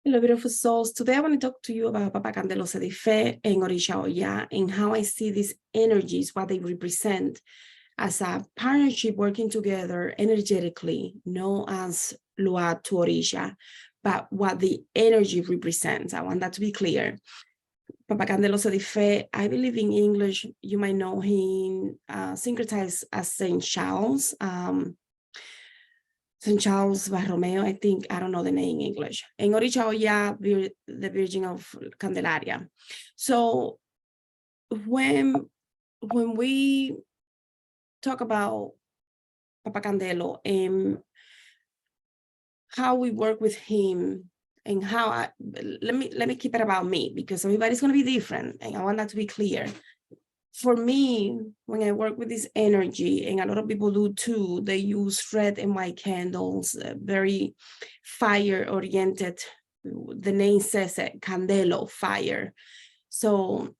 Hello, beautiful souls. Today I want to talk to you about Papa Candelo Sedife and Orisha Oya and how I see these energies, what they represent as a partnership working together energetically, known as Lua to Orisha, but what the energy represents. I want that to be clear. Papa Candelo Sedife, I believe in English, you might know him syncretized as Saint Charles. St. Charles Borromeo, I think, I don't know the name in English. And Orisha Oya, the Virgin of Candelaria. So when we talk about Papa Candelo and how we work with him and how let me keep it about me, because everybody's going to be different and I want that to be clear. For me, when I work with this energy, and a lot of people do too, they use red and white candles, very fire-oriented. The name says it, Candelo, fire. So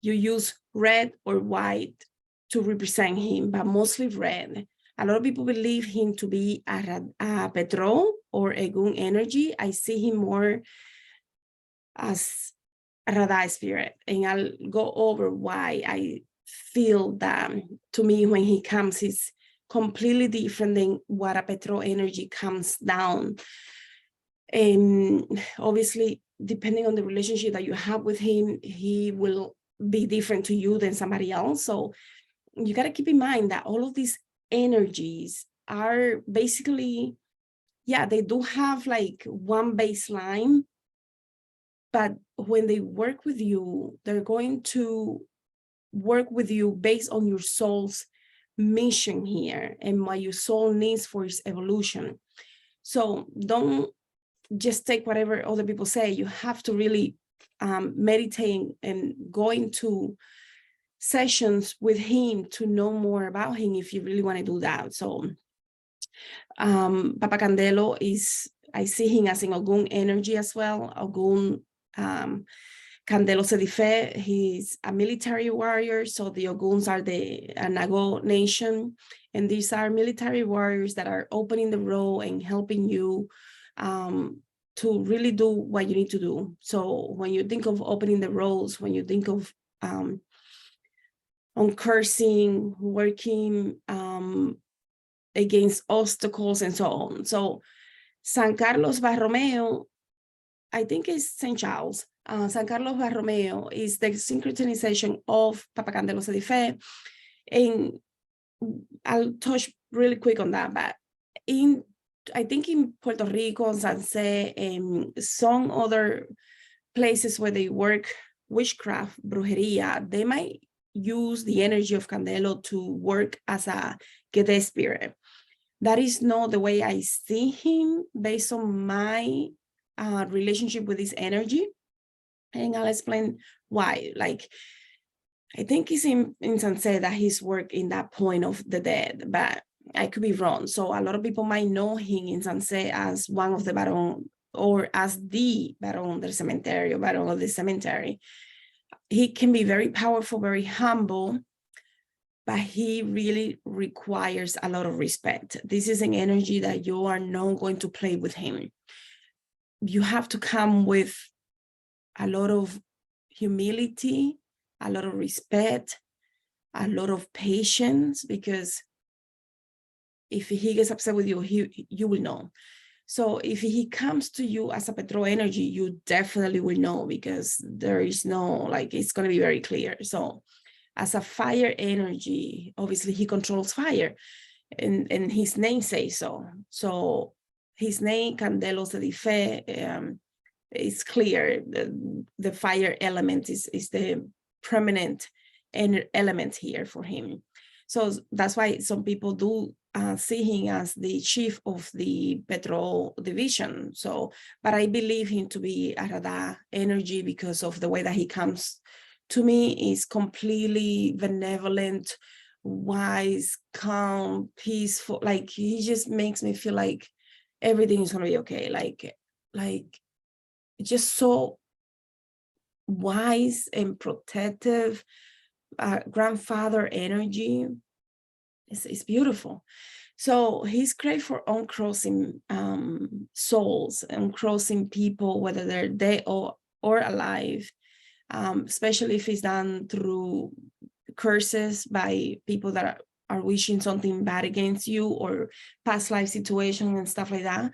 you use red or white to represent him, but mostly red. A lot of people believe him to be a Petro or Egun energy. I see him more as Radha spirit, and I'll go over why I feel that. To me, when he comes, he's completely different than what a Petro energy comes down. And obviously, depending on the relationship that you have with him, he will be different to you than somebody else. So you got to keep in mind that all of these energies are basically, yeah, they do have like one baseline, but when they work with you, they're going to work with you based on your soul's mission here and what your soul needs for its evolution. So don't just take whatever other people say. You have to really meditate and go into sessions with him to know more about him if you really want to do that. So Papa Candelo is, I see him as an Ogun energy as well. Ogun Candelo Sedife, he's a military warrior. So the Oguns are the Nago nation. And these are military warriors that are opening the road and helping you to really do what you need to do. So when you think of opening the roads, when you think of on cursing, working against obstacles and so on. So San Carlos Borromeo, I think it's St. Charles. San Carlos Borromeo is the synchronization of Papa Candelo Sedife. And I'll touch really quick on that, but I think in Puerto Rico, Sanse, and some other places where they work witchcraft, brujeria, they might use the energy of Candelo to work as a Gede spirit. That is not the way I see him based on my relationship with this energy. And I'll explain why. Like, I think it's in Sanse that he's worked in that point of the dead, but I could be wrong. So a lot of people might know him in Sanse as one of the Baron, or as the Baron del Cementerio, Baron of the Cemetery. He can be very powerful, very humble, but he really requires a lot of respect. This is an energy that you are not going to play with him. You have to come with a lot of humility, a lot of respect, a lot of patience, because if he gets upset with you, you will know. So if he comes to you as a Petro energy, you definitely will know, because there is no, like, it's going to be very clear. So as a fire energy, obviously he controls fire, and his name says so. So his name, Candelo Sedife, is clear. The fire element is the prominent element here for him. So that's why some people do see him as the chief of the Petro division. So, but I believe him to be a Radha energy because of the way that he comes to me. Is completely benevolent, wise, calm, peaceful. Like, he just makes me feel like everything is gonna be okay. Like just so wise and protective, grandfather energy. It's beautiful. So he's great for uncrossing souls, uncrossing people, whether they're dead or alive, especially if it's done through curses by people that are wishing something bad against you, or past life situation and stuff like that.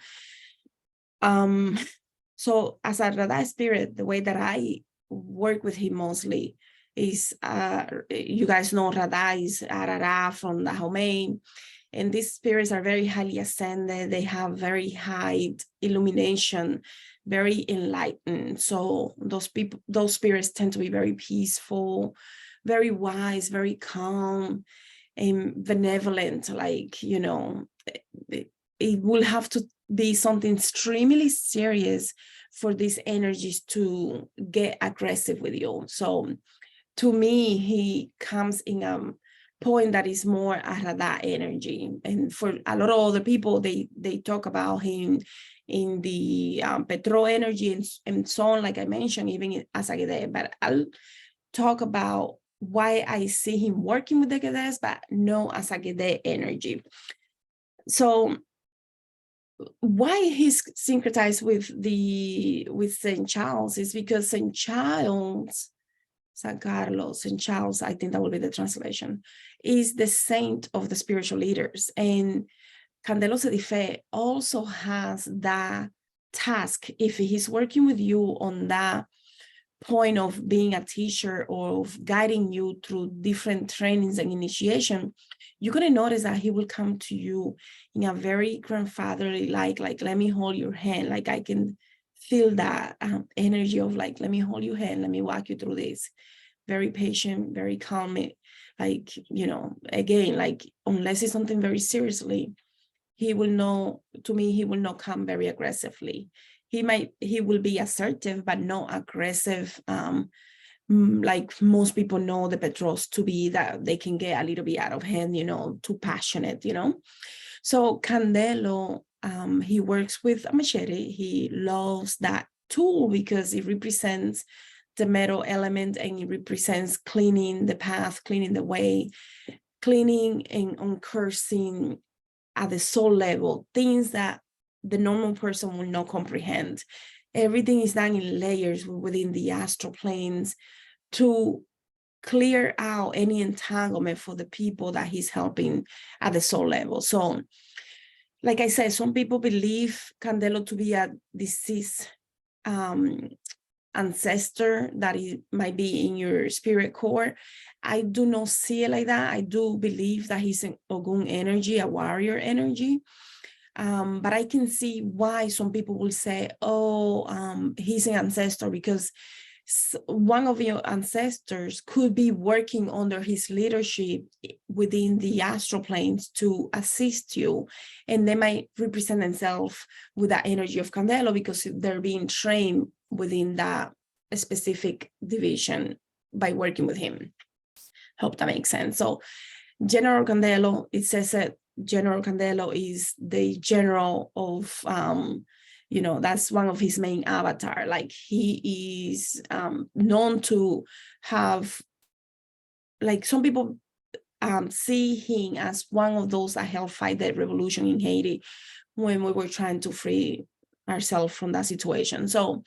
So as a Radha spirit, the way that I work with him mostly is, you guys know Radha is Arara from the Dahomey. And these spirits are very highly ascended. They have very high illumination, very enlightened. So those spirits tend to be very peaceful, very wise, very calm, and benevolent. Like, it will have to be something extremely serious for these energies to get aggressive with you. So to me, he comes in a point that is more a Radha energy. And for a lot of other people, they talk about him in the Petro energy and so on, like I mentioned, even as a Gede. But I'll talk about why I see him working with the Gedes, but no as a Gede energy. So why he's syncretized with St. Charles is because St. Charles, San Carlos, St. Charles, I think that will be the translation, is the saint of the spiritual leaders. And Candelo Sedife also has that task. If he's working with you on that point of being a teacher or of guiding you through different trainings and initiation, you're going to notice that he will come to you in a very grandfatherly, like let me hold your hand. Like I can feel that energy of like, let me hold your hand, let me walk you through this. Very patient, very calm. Like, again, like unless it's something very seriously, he will not come very aggressively. He will be assertive, but not aggressive. Like most people know the Petros to be, that they can get a little bit out of hand, too passionate, So Candelo, he works with a machete. He loves that tool because it represents the metal element, and it represents cleaning the path, cleaning the way, cleaning and uncursing at the soul level, things that the normal person will not comprehend. Everything is done in layers within the astral planes to clear out any entanglement for the people that he's helping at the soul level. So, like I said, some people believe Candelo to be a deceased ancestor that it might be in your spirit core. I do not see it like that. I do believe that he's an Ogun energy, a warrior energy. But I can see why some people will say, he's an ancestor, because one of your ancestors could be working under his leadership within the astral planes to assist you, and they might represent themselves with that energy of Candelo because they're being trained within that specific division by working with him. Hope that makes sense. So General Candelo, it says that General Candelo is the general of that's one of his main avatar. Like he is known to have, like some people see him as one of those that helped fight the revolution in Haiti when we were trying to free ourselves from that situation. So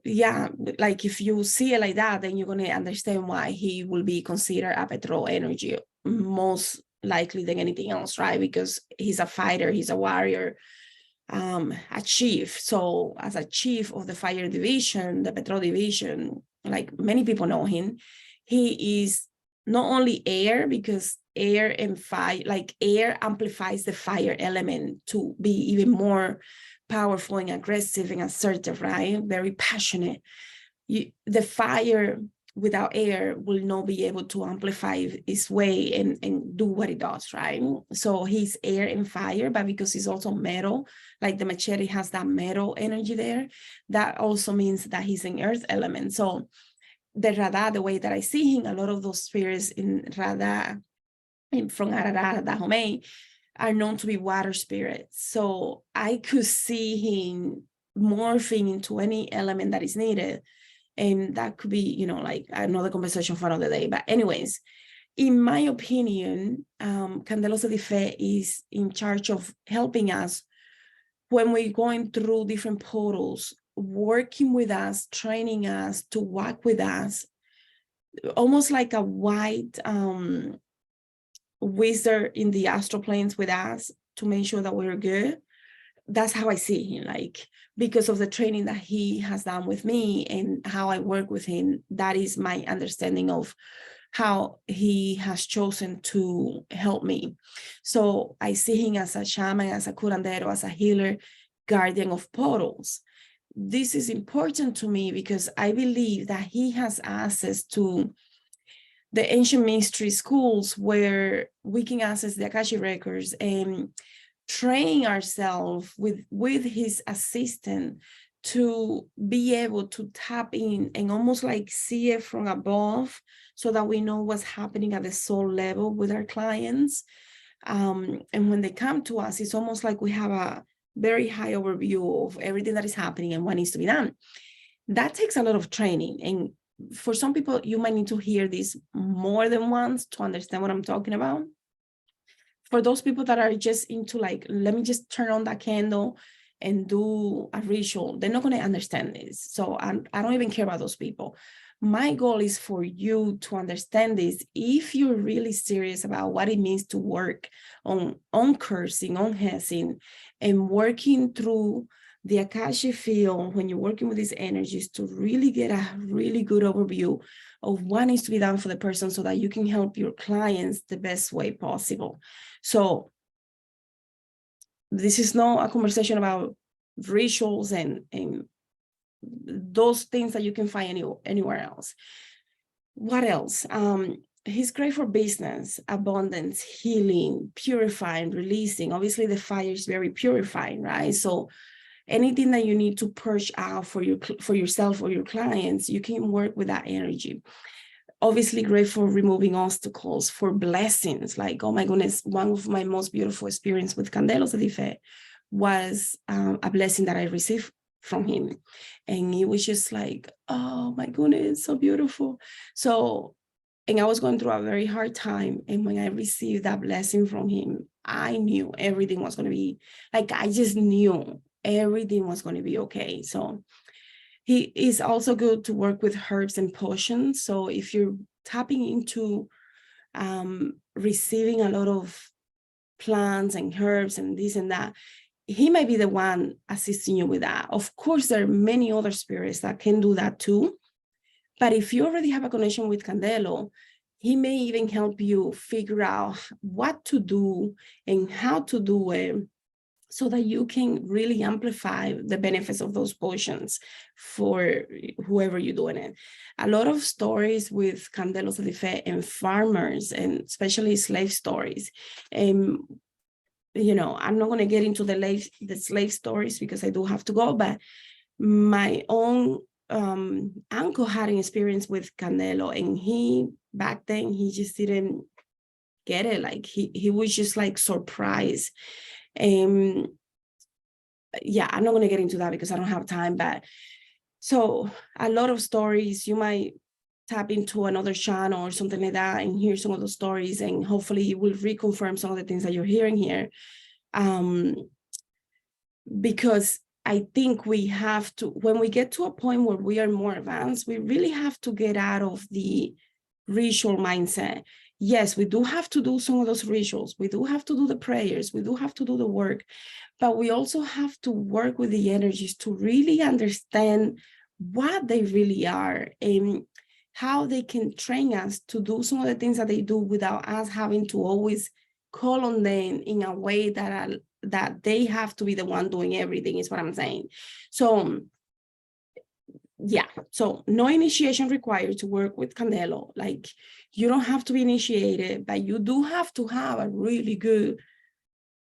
yeah, like if you see it like that, then you're going to understand why he will be considered a Petro energy most likely than anything else, right? Because he's a fighter, he's a warrior, a chief. So as a chief of the fire division, the Petro division, like many people know him, he is not only air, because air and fire, like air amplifies the fire element to be even more powerful and aggressive and assertive, right? Very passionate. The fire without air will not be able to amplify its way and do what it does, right? So he's air and fire, but because he's also metal, like the machete has that metal energy there, that also means that he's an earth element. So the Radha, the way that I see him, a lot of those spirits in Radha, from Arara, Dahomey, are known to be water spirits. So I could see him morphing into any element that is needed. And that could be, like another conversation for another day. But anyways, in my opinion, Candelo Sedife is in charge of helping us when we're going through different portals, working with us, training us to walk with us, almost like a white wizard in the astral planes with us to make sure that we're good. That's how I see him, like, because of the training that he has done with me and how I work with him. That is my understanding of how he has chosen to help me. So I see him as a shaman, as a curandero, as a healer, guardian of portals. This is important to me because I believe that he has access to the ancient mystery schools where we can access the Akashic records and train ourselves with his assistant to be able to tap in and almost like see it from above so that we know what's happening at the soul level with our clients. And when they come to us, it's almost like we have a very high overview of everything that is happening and what needs to be done. That takes a lot of training. And for some people, you might need to hear this more than once to understand what I'm talking about. For those people that are just into like, let me just turn on that candle and do a ritual, they're not going to understand this. So I don't even care about those people. My goal is for you to understand this if you're really serious about what it means to work on cursing, on hessing, and working through the Akashic field when you're working with these energies to really get a really good overview of what needs to be done for the person so that you can help your clients the best way possible. So this is not a conversation about rituals and those things that you can find anywhere else. What else? He's great for business, abundance, healing, purifying, releasing. Obviously, the fire is very purifying, right? So anything that you need to purge out for yourself or your clients, you can work with that energy. Obviously great for removing obstacles, for blessings. Like, oh my goodness, one of my most beautiful experience with Candelo Sedife was a blessing that I received from him. And it was just like, oh my goodness, so beautiful. So, and I was going through a very hard time. And when I received that blessing from him, I knew everything was going to be, like, I just knew everything was going to be okay. So he is also good to work with herbs and potions. So if you're tapping into receiving a lot of plants and herbs and this and that, he might be the one assisting you with that. Of course, there are many other spirits that can do that too. But if you already have a connection with Candelo, he may even help you figure out what to do and how to do it so that you can really amplify the benefits of those potions for whoever you're doing it. A lot of stories with Candelo Sedife and farmers, and especially slave stories. You know, I'm not going to get into the slave stories because I do have to go, but my own uncle had an experience with Candelo, and he, back then, he just didn't get it. Like, he was just like surprised. Yeah, I'm not going to get into that because I don't have time, but so a lot of stories, you might tap into another channel or something like that and hear some of those stories, and hopefully you will reconfirm some of the things that you're hearing here. Because I think we have to, when we get to a point where we are more advanced, we really have to get out of the ritual mindset. Yes, we do have to do some of those rituals. We do have to do the prayers. We do have to do the work, but we also have to work with the energies to really understand what they really are and how they can train us to do some of the things that they do without us having to always call on them in a way that they have to be the one doing everything, is what I'm saying. So yeah, so no initiation required to work with Candelo. Like, you don't have to be initiated, but you do have to have a really good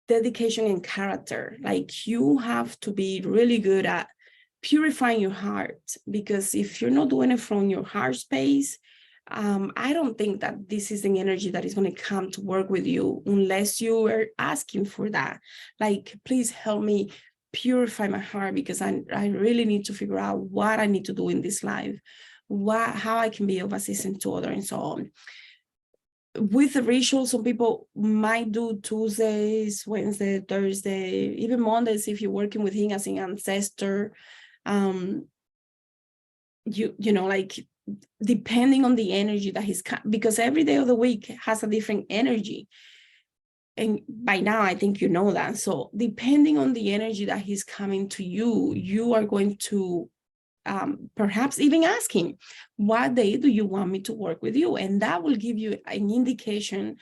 dedication and character. Like, you have to be really good at purifying your heart, because if you're not doing it from your heart space, I don't think that this is an energy that is going to come to work with you unless you are asking for that. Like, please help me purify my heart, because I really need to figure out what I need to do in this life, how I can be of assistance to others, and so on. with the ritual, some people might do Tuesdays, Wednesday, Thursday, even Mondays if you're working with him as an ancestor. You know, like depending on the energy that he's, because every day of the week has a different energy. And by now, I think you know that. So depending on the energy that he's coming to you, you are going to perhaps even ask him, what day do you want me to work with you? And that will give you an indication.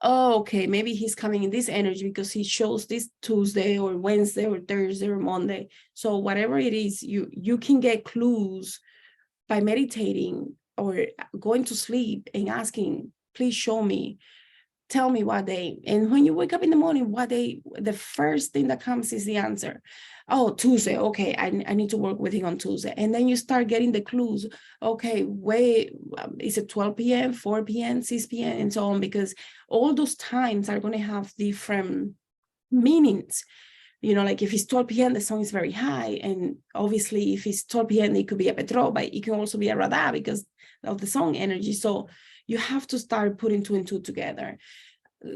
Oh, okay, maybe he's coming in this energy because he shows this Tuesday or Wednesday or Thursday or Monday. So whatever it is, you can get clues by meditating or going to sleep and asking, please show me, tell me what day. And when you wake up in the morning, what day, the first thing that comes is the answer. Oh, Tuesday. Okay, I need to work with him on Tuesday. And then you start getting the clues. Okay, wait, is it 12 p.m., 4 p.m., 6 p.m., and so on? Because all those times are going to have different meanings. You know, like if it's 12 p.m., the sun is very high. And obviously, if it's 12 p.m., it could be a Petro, but it can also be a Radha because of the sun energy. So you have to start putting two and two together.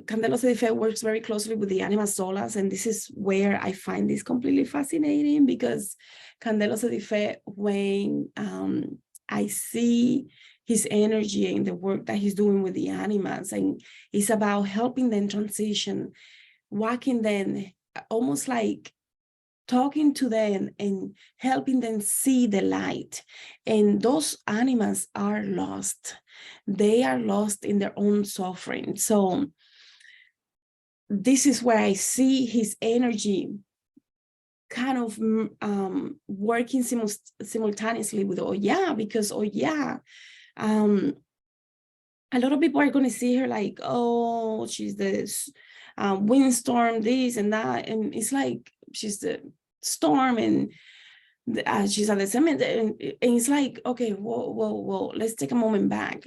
Candelo Sedife works very closely with the anima solas, and this is where I find this completely fascinating, because Candelo Sedife, when I see his energy and the work that he's doing with the animals, and it's about helping them transition, walking them, almost like talking to them and helping them see the light. And those animals are lost. They are lost in their own suffering. So this is where I see his energy kind of working simultaneously with Oya, because Oya, a lot of people are going to see her like, oh, she's this windstorm, this and that. And it's like, she's the storm, and she's at the cemetery. And it's like, okay, whoa, let's take a moment back.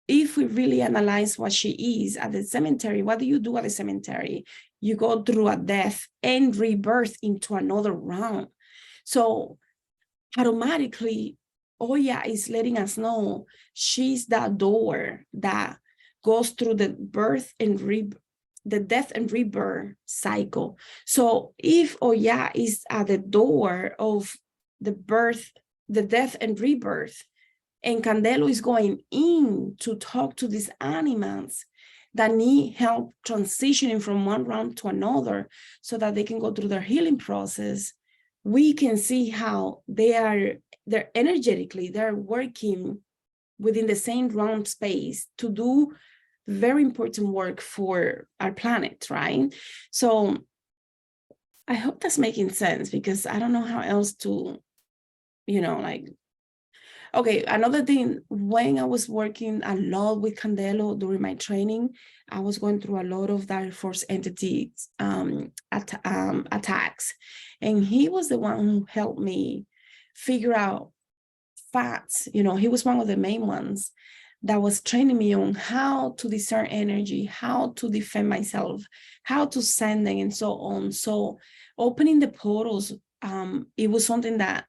If we really analyze what she is at the cemetery, what do you do at the cemetery? You go through a death and rebirth into another realm. So automatically, Oya is letting us know she's that door that goes through the birth and the death and rebirth cycle. So if Oya is at the door of the birth, the death and rebirth, and Candelo is going in to talk to these animals that need help transitioning from one realm to another so that they can go through their healing process, we can see how they're energetically, they're working within the same realm space to do very important work for our planet, right? So I hope that's making sense, because I don't know how else to, you know, like, okay, another thing, when I was working a lot with Candelo during my training, I was going through a lot of direct force entities attacks. And he was the one who helped me figure out facts. You know, he was one of the main ones that was training me on how to discern energy, how to defend myself, how to send them, and so on. So opening the portals, it was something that,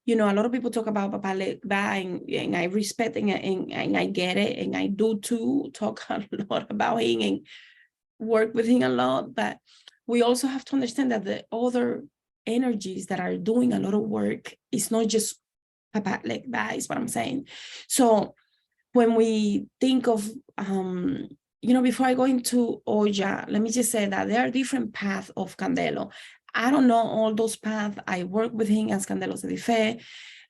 you know, a lot of people talk about Papa Legba, and I respect and I get it, and I do too, talk a lot about him and work with him a lot. But we also have to understand that the other energies that are doing a lot of work is not just Papa Legba, is what I'm saying. So when we think of, you know, before I go into Oya, let me just say that there are different paths of Candelo. I don't know all those paths. I work with him as Candelo Sedife.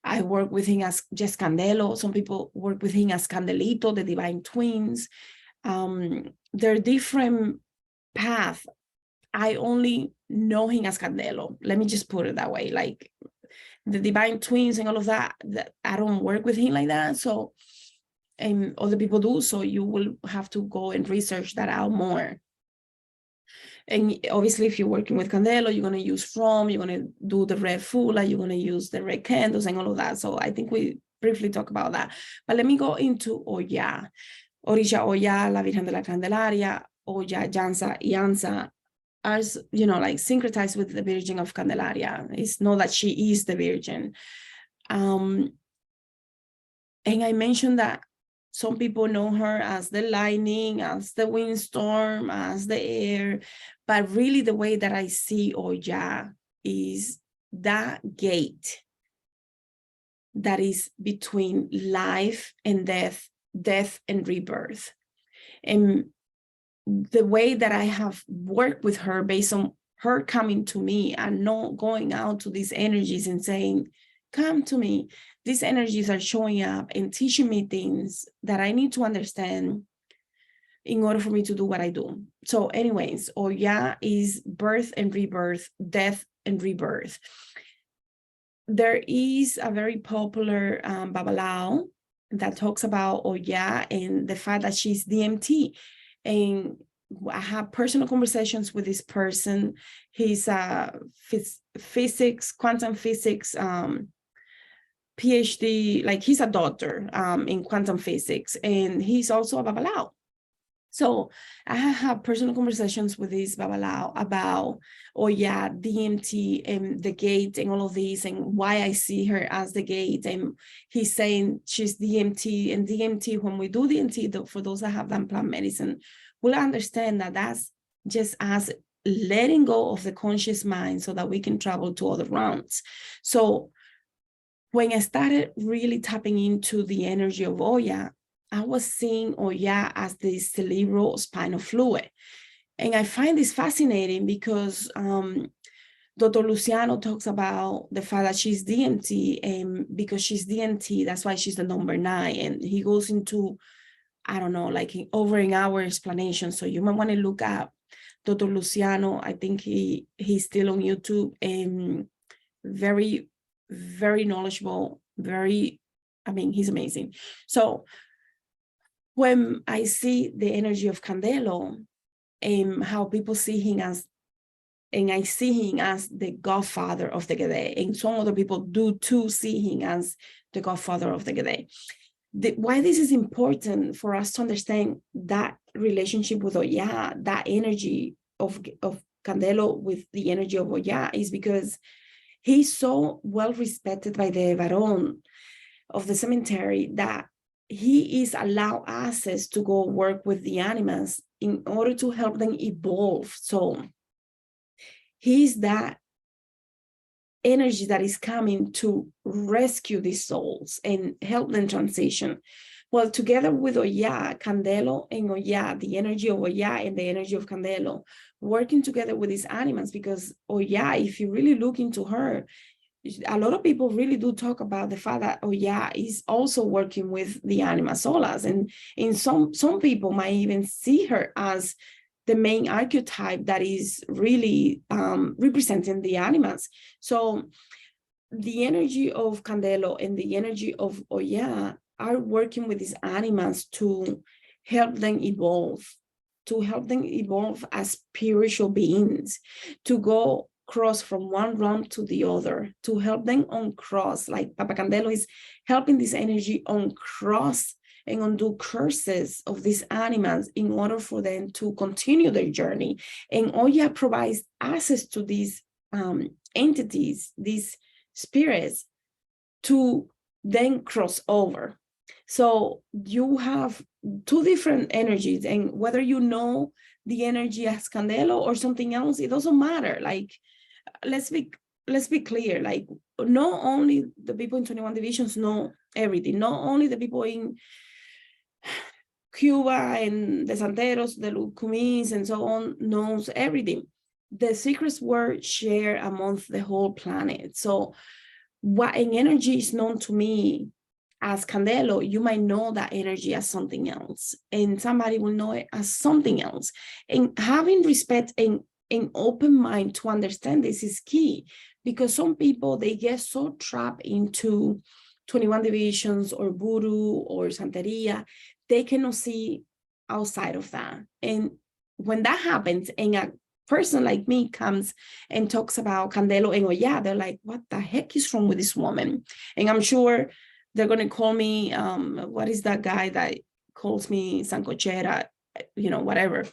I work with him as just Candelo. Some people work with him as Candelito, the divine twins. There are different paths. I only know him as Candelo. Let me just put it that way. Like the divine twins and all of that, I don't work with him like that. So, and other people do. So you will have to go and research that out more. And obviously, if you're working with Candelo, you're going to use from, you're going to do the red fula, you're going to use the red candles and all of that. So I think we briefly talk about that. But let me go into Oya. Orisha Oya, la Virgen de la Candelaria, Oya, Jansa, Yansa are, you know, like syncretized with the Virgin of Candelaria. It's not that she is the Virgin. And I mentioned that Some people know her as the lightning, as the windstorm, as the air, but really the way that I see Oya is that gate that is between life and death, death and rebirth. And the way that I have worked with her based on her coming to me and not going out to these energies and saying, come to me. These energies are showing up and teaching me things that I need to understand in order for me to do what I do. So anyways, Oya is birth and rebirth, death and rebirth. There is a very popular Babalao that talks about Oya and the fact that she's DMT. And I have personal conversations with this person. He's a physics, quantum physics PhD, like he's a doctor in quantum physics, and he's also a Babalao. So I have personal conversations with this Babalao about, DMT and the gate and all of these and why I see her as the gate. And he's saying she's DMT, and DMT, when we do DMT, for those that have done plant medicine, we'll understand that that's just us letting go of the conscious mind so that we can travel to other realms. So when I started really tapping into the energy of Oya, I was seeing Oya as the cerebral spinal fluid. And I find this fascinating because Dr. Luciano talks about the fact that she's DMT, and because she's DMT, that's why she's the number 9. And he goes into, I don't know, like over an hour explanation. So you might want to look up Dr. Luciano. I think he's still on YouTube, and very, very knowledgeable, he's amazing. So when I see the energy of Candelo and how people see him as, and I see him as the godfather of the Gede, and some other people do too see him as the godfather of the Gede. Why this is important for us to understand that relationship with Oya, that energy of Candelo with the energy of Oya, is because he's so well respected by the Varón of the cemetery that he is allowed access to go work with the animals in order to help them evolve. So he's that energy that is coming to rescue these souls and help them transition. Well, together with Oya, Candelo and Oya, the energy of Oya and the energy of Candelo, working together with these animals, because Oya, if you really look into her, a lot of people really do talk about the fact that Oya is also working with the anima solas, and in some people might even see her as the main archetype that is really representing the animals. So the energy of Candelo and the energy of Oya are working with these animals to help them evolve, as spiritual beings, to go cross from one realm to the other, to help them uncross. Like Papa Candelo is helping this energy uncross and undo curses of these animals in order for them to continue their journey. And Oya provides access to these entities, these spirits, to then cross over. So you have two different energies, and whether you know the energy as Candelo or something else, it doesn't matter. Like, let's be clear. Like, not only the people in 21 divisions know everything, not only the people in Cuba and the Santeros, the Lucumins, and so on knows everything. The secrets were shared amongst the whole planet. So what an energy is known to me as Candelo, you might know that energy as something else, and somebody will know it as something else. And having respect and an open mind to understand this is key, because some people, they get so trapped into 21 divisions or voodoo or Santeria, they cannot see outside of that. And when that happens, and a person like me comes and talks about Candelo and Oya, they're like, what the heck is wrong with this woman? And I'm sure they're going to call me, what is that guy that calls me Sancochera, whatever.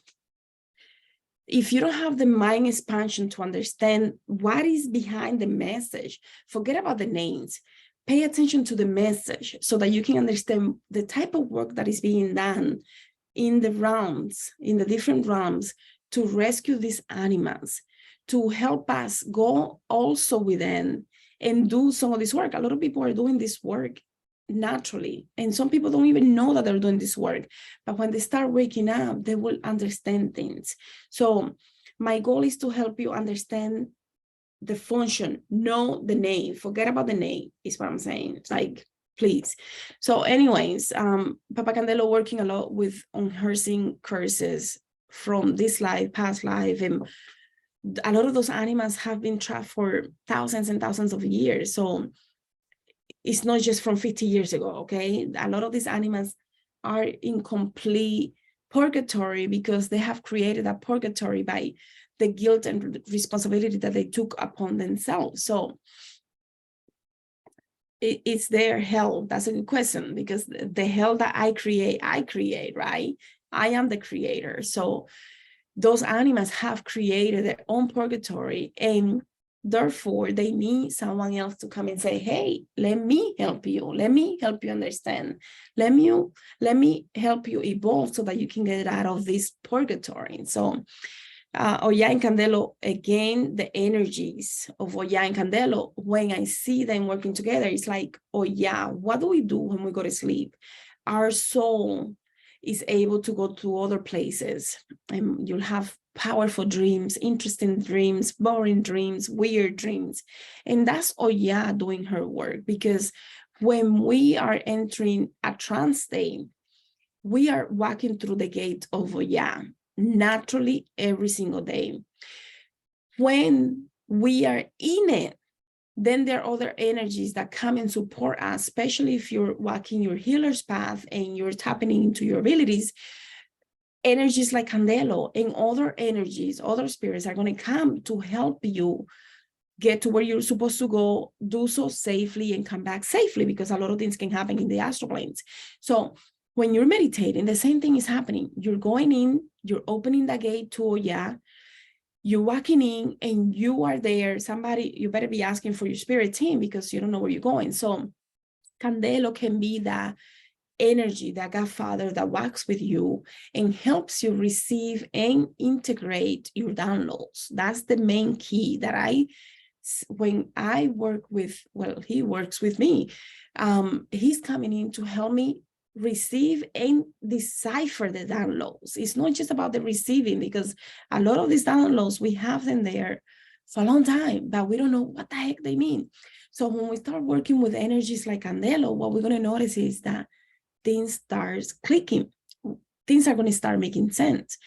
If you don't have the mind expansion to understand what is behind the message, forget about the names. pay attention to the message so that you can understand the type of work that is being done in the realms, in the different realms, to rescue these animals, to help us go also within and do some of this work. A lot of people are doing this work naturally, and some people don't even know that they're doing this work, but when they start waking up, they will understand things. So my goal is to help you understand the function, know the name, forget about the name, is what I'm saying. It's like, please. So anyways, Papa Candelo working a lot with unhearsing curses from this life, past life, and a lot of those animals have been trapped for thousands and thousands of years. So it's not just from 50 years ago, okay? A lot of these animals are in complete purgatory because they have created a purgatory by the guilt and responsibility that they took upon themselves. So it's their hell. That's a good question, because the hell that I create, right? I am the creator. So those animals have created their own purgatory, and therefore they need someone else to come and say, hey, let me help you. Let me help you understand. Let me help you evolve so that you can get out of this purgatory. So Oya and Candelo, again, the energies of Oya and Candelo, when I see them working together, it's like, oh yeah, what do we do when we go to sleep? Our soul is able to go to other places, and you'll have powerful dreams, interesting dreams, boring dreams, weird dreams. And that's Oya doing her work, because when we are entering a trance state, we are walking through the gate of Oya naturally every single day. When we are in it, then there are other energies that come and support us, especially if you're walking your healer's path and you're tapping into your abilities. Energies like Candelo and other energies, other spirits are going to come to help you get to where you're supposed to go, do so safely, and come back safely, because a lot of things can happen in the astral planes. So when you're meditating, the same thing is happening. You're going in, you're opening the gate to Oya, you're walking in, and you are there. Somebody, you better be asking for your spirit team, because you don't know where you're going. So Candelo can be that energy, that godfather that walks with you and helps you receive and integrate your downloads. That's the main key that when I work with, well, he works with me. He's coming in to help me receive and decipher the downloads. It's not just about the receiving, because a lot of these downloads, we have them there for a long time, but we don't know what the heck they mean. So when we start working with energies like Candelo, what we're going to notice is that things starts clicking. Things are going to start making sense.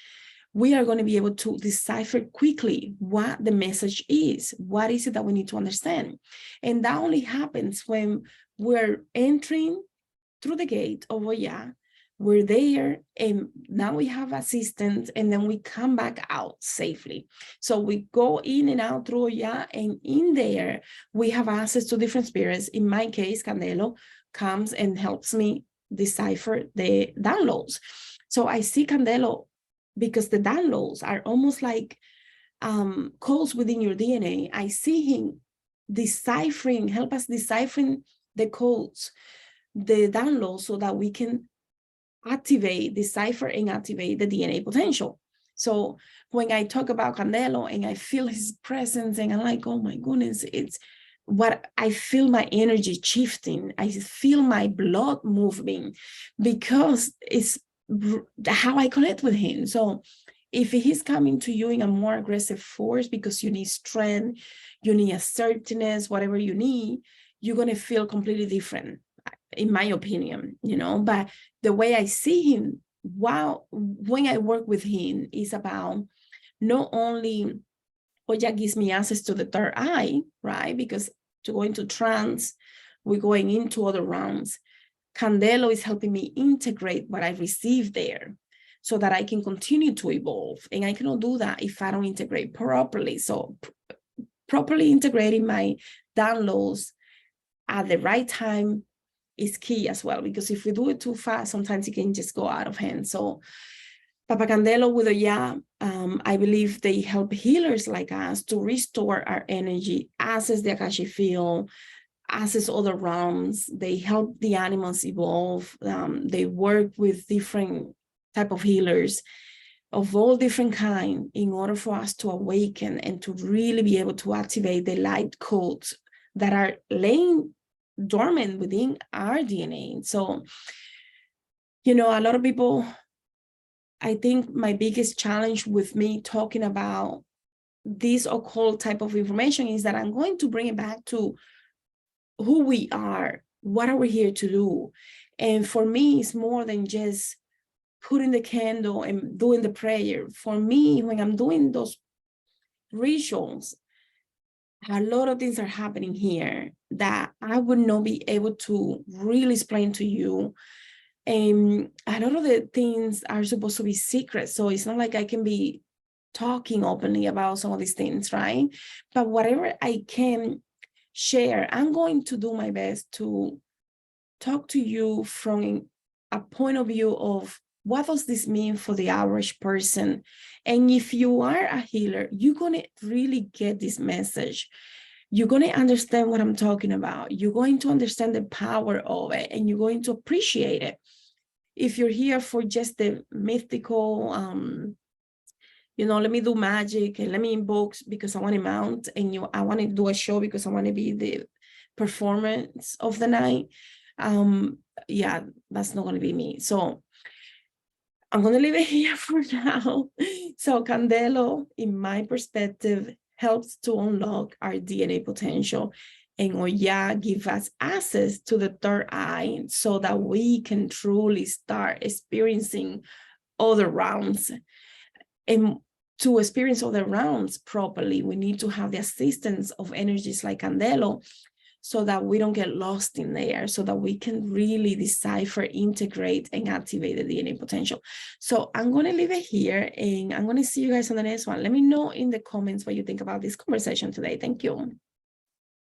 We are going to be able to decipher quickly what the message is. What is it that we need to understand? And that only happens when we're entering through the gate of Oya. We're there, and now we have assistance, and then we come back out safely. So we go in and out through Oya, and in there, we have access to different spirits. In my case, Candelo comes and helps me decipher the downloads. So I see Candelo, because the downloads are almost like codes within your DNA. I see him deciphering, help us deciphering the codes, the downloads, so that we can activate, decipher, and activate the DNA potential. So when I talk about Candelo and I feel his presence, and I'm like, oh my goodness, it's what I feel, my energy shifting. I feel my blood moving, because it's how I connect with him. So if he's coming to you in a more aggressive force because you need strength, you need assertiveness, whatever you need, you're going to feel completely different, in my opinion, but the way I see him, when I work with him, is about not only Oya gives me access to the third eye, right? Because to go into trance, we're going into other realms. Candelo is helping me integrate what I receive there, so that I can continue to evolve. And I cannot do that if I don't integrate properly. So properly integrating my downloads at the right time is key as well, because if we do it too fast, sometimes it can just go out of hand. So Papa Candelo with Oya, I believe they help healers like us to restore our energy, access the Akashic field, access other realms. They help the animals evolve. They work with different type of healers of all different kind in order for us to awaken and to really be able to activate the light codes that are laying dormant within our DNA. So, you know, a lot of people, I think my biggest challenge with me talking about this occult type of information is that I'm going to bring it back to who we are, what are we here to do? And for me, it's more than just putting the candle and doing the prayer. For me, when I'm doing those rituals, a lot of things are happening here that I would not be able to really explain to you. And a lot of the things are supposed to be secret. So it's not like I can be talking openly about some of these things, right? But whatever I can share, I'm going to do my best to talk to you from a point of view of what does this mean for the average person? And if you are a healer, you're going to really get this message. You're going to understand what I'm talking about. You're going to understand the power of it, and you're going to appreciate it. If you're here for just the mythical, you know, let me do magic and let me invoke because I want to mount, and I want to do a show because I want to be the performance of the night. Yeah, that's not going to be me. So I'm going to leave it here for now. So Candelo, in my perspective, helps to unlock our DNA potential. And Oya give us access to the third eye so that we can truly start experiencing other realms. And to experience other realms properly, we need to have the assistance of energies like Candelo, so that we don't get lost in there, so that we can really decipher, integrate, and activate the DNA potential. So I'm going to leave it here, and I'm going to see you guys on the next one. Let me know in the comments what you think about this conversation today. Thank you.